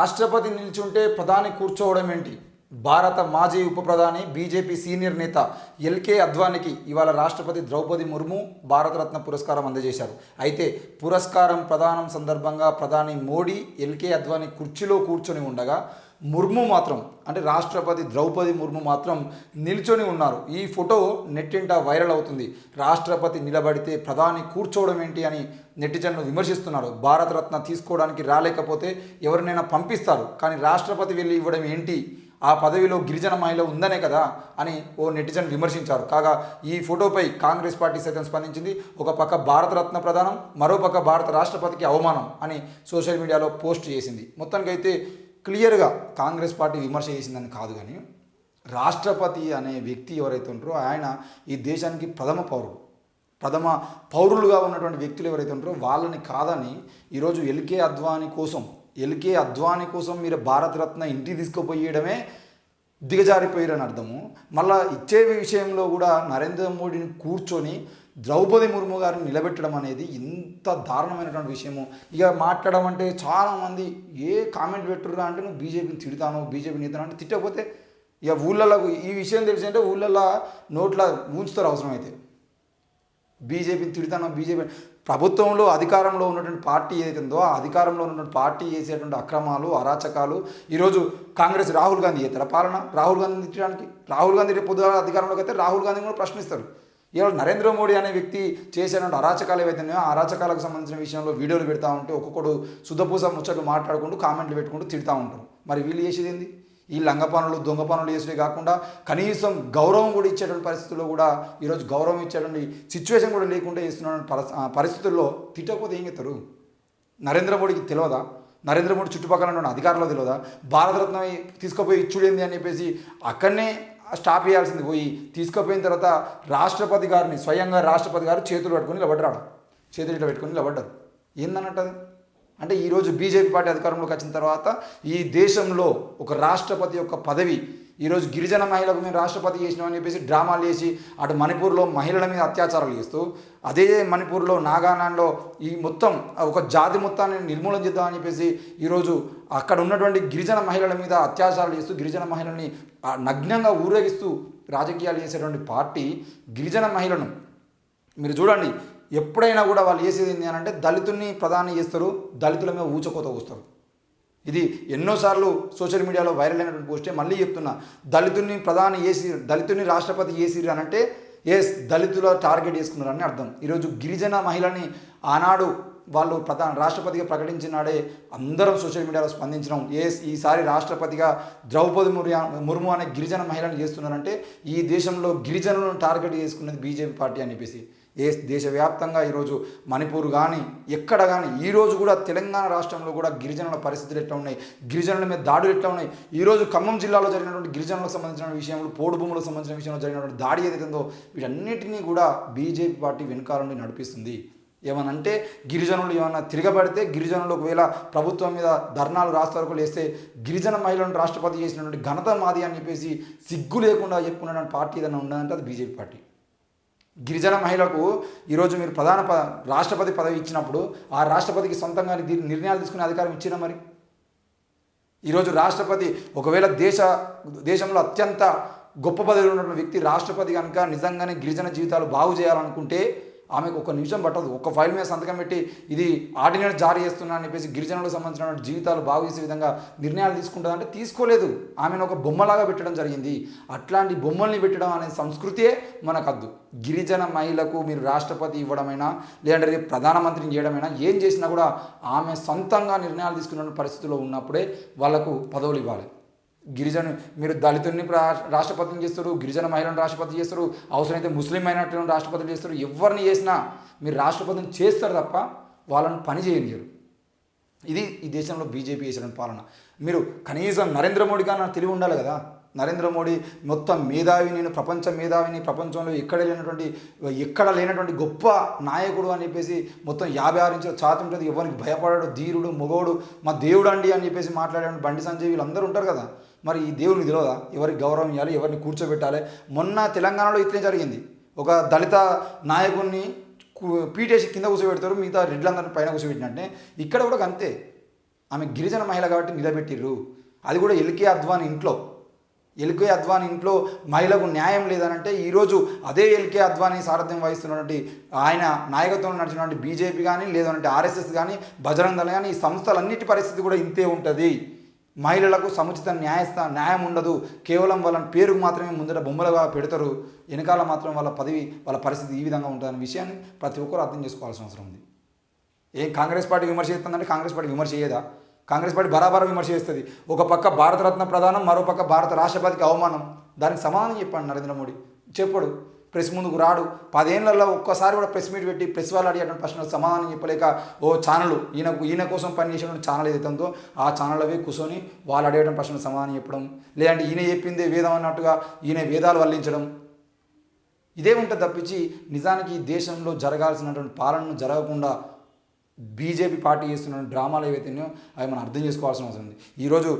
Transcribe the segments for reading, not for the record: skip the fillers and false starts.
రాష్ట్రపతి నిల్చుంటే ప్రధాని కూర్చోవడం ఏంటి? భారత మాజీ ఉప ప్రధాని బీజేపీ సీనియర్ నేత ఎల్కే అద్వానీకి ఇవాళ రాష్ట్రపతి ద్రౌపది ముర్ము భారతరత్న పురస్కారం అందజేశారు. అయితే పురస్కారం ప్రదానం సందర్భంగా ప్రధాని మోడీ ఎల్కే అద్వానీ కుర్చీలో కూర్చొని ఉండగా ముర్ము మాత్రం అంటే రాష్ట్రపతి ద్రౌపది ముర్ము మాత్రం నిల్చొని ఉన్నారు. ఈ ఫోటో నెట్టింట వైరల్ అవుతుంది. రాష్ట్రపతి నిలబడితే ప్రధాని కూర్చోవడం ఏంటి అని నెటిజన్లు విమర్శిస్తున్నారు. భారతరత్న తీసుకోవడానికి రాలేకపోతే ఎవరినైనా పంపిస్తారు, కానీ రాష్ట్రపతి వెళ్ళి ఇవ్వడం ఏంటి? ఆ పదవిలో గిరిజన మహిళ ఉందనే కదా అని ఓ నెటిజన్ విమర్శించారు. కాగా ఈ ఫోటోపై కాంగ్రెస్ పార్టీ సైతం స్పందించింది. ఒక పక్క భారతరత్న ప్రదానం, మరోపక్క భారత రాష్ట్రపతికి అవమానం అని సోషల్ మీడియాలో పోస్ట్ చేసింది. మొత్తానికైతే క్లియర్గా కాంగ్రెస్ పార్టీ విమర్శ చేసిందని కాదు, కానీ రాష్ట్రపతి అనే వ్యక్తి ఎవరైతే ఉంటారో ఆయన ఈ దేశానికి ప్రథమ పౌరులుగా ఉన్నటువంటి వ్యక్తులు ఎవరైతే ఉంటారో వాళ్ళని కాదని ఈరోజు ఎల్కే అద్వానీ కోసం మీరు భారతరత్న ఇంటికి తీసుకుపోయడమే దిగజారిపోయారని అర్థము. మళ్ళీ ఇచ్చే విషయంలో కూడా నరేంద్ర మోడీని కూర్చొని ద్రౌపది ముర్ము గారిని నిలబెట్టడం అనేది ఇంత దారుణమైనటువంటి విషయము. ఇక మాట్లాడడం అంటే చాలామంది ఏ కామెంట్ పెట్టుర్రా అంటే నువ్వు బీజేపీని తిడతాను, బీజేపీ నేతను అంటే తిట్టకపోతే ఇక ఊళ్ళల్లో ఈ విషయం తెలిసి అంటే ఊళ్ళల్లో నోట్ల ఉంచుతారు అవసరమైతే. బీజేపీని తిడతాను, బీజేపీ ప్రభుత్వంలో అధికారంలో ఉన్నటువంటి పార్టీ ఏదైతే ఉందో ఆ అధికారంలో ఉన్నటువంటి పార్టీ చేసేటువంటి అక్రమాలు అరాచకాలు ఈరోజు కాంగ్రెస్ రాహుల్ గాంధీ చేస్తారా పాలన? రాహుల్ గాంధీని తిట్టడానికి రాహుల్ గాంధీ రేపు పొద్దుగా అధికారంలోకి అయితే రాహుల్ గాంధీ కూడా ప్రశ్నిస్తారు. ఇవాళ నరేంద్ర మోడీ అనే వ్యక్తి చేసేటువంటి అరాచకాలు ఏవైతే ఉన్నాయో ఆ అరాచకాలకు సంబంధించిన విషయంలో వీడియోలు పెడతా ఉంటే ఒక్కొక్కడు శుద్ధపూస ముచ్చట్లు మాట్లాడుకుంటూ కామెంట్లు పెట్టుకుంటూ తిడతా ఉంటారు. మరి వీళ్ళు చేసేది ఏంది? ఈ లంగ పనులు దొంగ పనులు చేసేవి కాకుండా కనీసం గౌరవం కూడా ఇచ్చేటువంటి పరిస్థితుల్లో కూడా ఈరోజు గౌరవం ఇచ్చేటువంటి సిచ్యువేషన్ కూడా లేకుండా చేస్తున్న పరిస్థితుల్లో తిట్టకపోతే ఏం చేస్తారు? నరేంద్ర మోడీకి తెలియదా? నరేంద్ర మోడీ చుట్టుపక్కల ఉన్న అధికారులు తెలియదా? భారతరత్న తీసుకుపోయి ఇచ్చుడేంది అని చెప్పేసి అక్కడనే స్టాప్ చేయాల్సింది పోయి తీసుకుపోయిన తర్వాత స్వయంగా రాష్ట్రపతి గారు చేతులు పెట్టుకుని ఇట్లా పెట్టుకుని నిలబడ్డారు. ఏందన్నట్టు అంటే ఈరోజు బీజేపీ పార్టీ అధికారంలోకి వచ్చిన తర్వాత ఈ దేశంలో ఒక రాష్ట్రపతి యొక్క పదవి ఈరోజు గిరిజన మహిళకు మేము రాష్ట్రపతి చేసినామని చెప్పేసి డ్రామాలు చేసి అటు మణిపూర్లో మహిళల మీద అత్యాచారాలు చేస్తూ అదే మణిపూర్లో నాగాలాండ్లో ఈ మొత్తం ఒక జాతి మొత్తాన్ని నిర్మూలన చేద్దామని చెప్పేసి ఈరోజు అక్కడ ఉన్నటువంటి గిరిజన మహిళల మీద అత్యాచారాలు చేస్తూ గిరిజన మహిళల్ని నగ్నంగా ఊరేగిస్తూ రాజకీయాలు చేసేటువంటి పార్టీ గిరిజన మహిళను మీరు చూడండి. ఎప్పుడైనా కూడా వాళ్ళు చేసేది ఏంటి అని అంటే దళితుల్ని ప్రధాని చేస్తారు, దళితుల మీద ఊచకోత వస్తారు. ఇది ఎన్నోసార్లు సోషల్ మీడియాలో వైరల్ అయినటువంటి పోస్టే. మళ్ళీ చెప్తున్నా, దళితుని రాష్ట్రపతి చేసిరు అని అంటే దళితుల టార్గెట్ చేసుకున్నారని అర్థం. ఈరోజు గిరిజన మహిళని ఆనాడు వాళ్ళు రాష్ట్రపతిగా ప్రకటించినాడే అందరం సోషల్ మీడియాలో స్పందించినాం. ఈసారి రాష్ట్రపతిగా ద్రౌపది ముర్ము అనే గిరిజన మహిళను చేస్తున్నారంటే ఈ దేశంలో గిరిజనులను టార్గెట్ చేసుకున్నది బీజేపీ పార్టీ అని చెప్పేసి దేశవ్యాప్తంగా ఈరోజు మణిపూర్ కానీ ఎక్కడ కానీ ఈరోజు కూడా తెలంగాణ రాష్ట్రంలో కూడా గిరిజనుల పరిస్థితులు ఎట్లా ఉన్నాయి, గిరిజనుల మీద దాడులు ఎట్లా ఉన్నాయి. ఈరోజు ఖమ్మం జిల్లాలో జరిగినటువంటి గిరిజనులకు సంబంధించిన విషయంలో, పోడు భూములకు సంబంధించిన విషయంలో జరిగినటువంటి దాడి ఏదైతే ఉందో వీటన్నిటినీ కూడా బీజేపీ పార్టీ వెనుకాల నుండి నడిపిస్తుంది. ఏమనంటే గిరిజనులు ఏమన్నా తిరగబడితే, గిరిజనులు ఒకవేళ ప్రభుత్వం మీద ధర్నాలు రాస్తారోకలు వేస్తే రాష్ట్రపతి చేసినటువంటి ఘనత మాది అని చెప్పేసి సిగ్గు లేకుండా చెప్పుకున్నటువంటి పార్టీ ఏదైనా ఉన్నదంటే అది బీజేపీ పార్టీ. గిరిజన మహిళకు ఈరోజు మీరు రాష్ట్రపతి పదవి ఇచ్చినప్పుడు ఆ రాష్ట్రపతికి సొంతంగా నిర్ణయాలు తీసుకునే అధికారం ఇచ్చినా మరి? ఈరోజు రాష్ట్రపతి ఒకవేళ దేశంలో అత్యంత గొప్ప పదవిలో ఉన్నటువంటి వ్యక్తి రాష్ట్రపతి కనుక నిజంగానే గిరిజన జీవితాలు బాగు చేయాలనుకుంటే ఆమెకు ఒక నిమిషం పట్టదు. ఒక ఫైల్ మీద సంతకం పెట్టి ఇది ఆర్డినెన్స్ జారీ చేస్తున్నా అని చెప్పేసి గిరిజనులకు సంబంధించిన జీవితాలు బాగు చేసే విధంగా నిర్ణయాలు తీసుకుంటుందంటే తీసుకోలేదు. ఆమెను ఒక బొమ్మలాగా పెట్టడం జరిగింది. అట్లాంటి బొమ్మల్ని పెట్టడం అనే సంస్కృతియే మనకద్దు. గిరిజన మహిళకు మీరు రాష్ట్రపతి ఇవ్వడమైనా లేదంటే రేపు ప్రధానమంత్రిని చేయడమైనా ఏం చేసినా కూడా ఆమె సొంతంగా నిర్ణయాలు తీసుకున్న పరిస్థితిలో ఉన్నప్పుడే వాళ్ళకు పదవులు ఇవ్వాలి. మీరు దళితుల్ని రాష్ట్రపతిని చేస్తారు, గిరిజన మహిళను రాష్ట్రపతి చేస్తారు, అవసరమైతే ముస్లిం అయినట్టు రాష్ట్రపతిని చేస్తారు. ఎవరిని చేసినా మీరు రాష్ట్రపతిని చేస్తారు తప్ప వాళ్ళని పని చేయలేరు. ఇది ఈ దేశంలో బీజేపీ చేసిన పాలన. మీరు కనీసం నరేంద్ర మోడీ కన్నా తెలివి ఉండాలి కదా. నరేంద్ర మోడీ మొత్తం మేధావి, నేను ప్రపంచ మేధావిని, ప్రపంచంలో ఎక్కడ లేనటువంటి గొప్ప నాయకుడు అని చెప్పేసి మొత్తం 56 ఇంచుల ఛాతి ఉంటుంది, ఎవరికి భయపడాడు, ధీరుడు, మొగోడు, మా దేవుడు అండి అని చెప్పేసి మాట్లాడే బండి సంజయ్ వీళ్ళందరూ ఉంటారు కదా. మరి ఈ దేవునికి తెలియదా ఎవరికి గౌరవం ఇవ్వాలి, ఎవరిని కూర్చోబెట్టాలి? మొన్న తెలంగాణలో ఇట్లే జరిగింది. ఒక దళిత నాయకుడిని పీటేసి కింద కూర్చోబెడతారు, మిగతా రెడ్లందరినీ పైన కూర్చోబెట్టినట్టే ఇక్కడ కూడా అంతే. ఆమె గిరిజన మహిళ కాబట్టి నిలబెట్టిర్రు. అది కూడా ఎల్కే అద్వానీ ఇంట్లో. ఎల్కే అద్వానీ ఇంట్లో మహిళకు న్యాయం లేదనంటే ఈరోజు అదే ఎల్కే అద్వానీ సారథ్యం వహిస్తున్నటువంటి ఆయన నాయకత్వంలో నడిచినటువంటి బీజేపీ కానీ లేదంటే ఆర్ఎస్ఎస్ కానీ బజరంగ దళ కానీ ఈ సంస్థలన్నిటి పరిస్థితి కూడా ఇంతే ఉంటుంది. మహిళలకు సముచిత న్యాయం ఉండదు. కేవలం వాళ్ళని పేరుకు మాత్రమే ముందర బొమ్మలుగా పెడతారు, వెనకాల మాత్రం వాళ్ళ పదవి వాళ్ళ పరిస్థితి ఈ విధంగా ఉంటుందనే విషయాన్ని ప్రతి ఒక్కరు అర్థం చేసుకోవాల్సిన అవసరం ఉంది. కాంగ్రెస్ పార్టీ విమర్శ చేస్తుందంటే కాంగ్రెస్ పార్టీ విమర్శ చేయదా? కాంగ్రెస్ పార్టీ బరాబర విమర్శ చేస్తుంది. ఒక పక్క భారతరత్న ప్రధానం, మరో పక్క భారత రాష్ట్రపతికి అవమానం. దానికి సమాధానం చెప్పండి నరేంద్ర మోడీ. చెప్పడు, ప్రెస్ ముందుకు రాడు. 10 ఏళ్లలో ఒక్కసారి కూడా ప్రెస్ మీట్ పెట్టి ప్రెస్ వాళ్ళు అడిగేటువంటి ప్రశ్నలకు సమాధానం చెప్పలేక ఛానల్ ఈయన కోసం పనిచేసిన ఛానల్ ఏదైతే ఉందో ఆ ఛానల్ కూర్చొని వాళ్ళు అడిగేటువంటి ప్రశ్నలకు సమాధానం చెప్పడం, లేదంటే ఈయన చెప్పిందే వేదం అన్నట్టుగా ఈయన వేదాలు వల్లించడం, ఇదే ఉంటుంది తప్పించి నిజానికి దేశంలో జరగాల్సినటువంటి పాలనను జరగకుండా బీజేపీ పార్టీ చేస్తున్న డ్రామాలు ఏవైతే ఉన్నాయో అవి మనం అర్థం చేసుకోవాల్సిన అవసరం ఉంది. ఈరోజు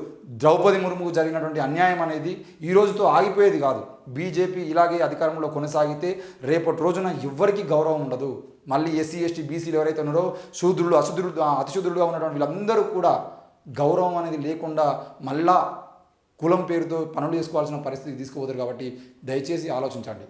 ద్రౌపది ముర్ముకు జరిగినటువంటి అన్యాయం అనేది ఈ రోజుతో ఆగిపోయేది కాదు. బీజేపీ ఇలాగే అధికారంలో కొనసాగితే రేపటి రోజున ఎవ్వరికీ గౌరవం ఉండదు. మళ్ళీ ఎస్సీ ఎస్టీ బీసీలు ఎవరైతే ఉన్నారో శూద్రులు అతిశూద్రులుగా ఉన్నటువంటి వీళ్ళందరూ కూడా గౌరవం అనేది లేకుండా మళ్ళా కులం పేరుతో పనులు చేసుకోవాల్సిన పరిస్థితి తీసుకుపోతారు. కాబట్టి దయచేసి ఆలోచించండి.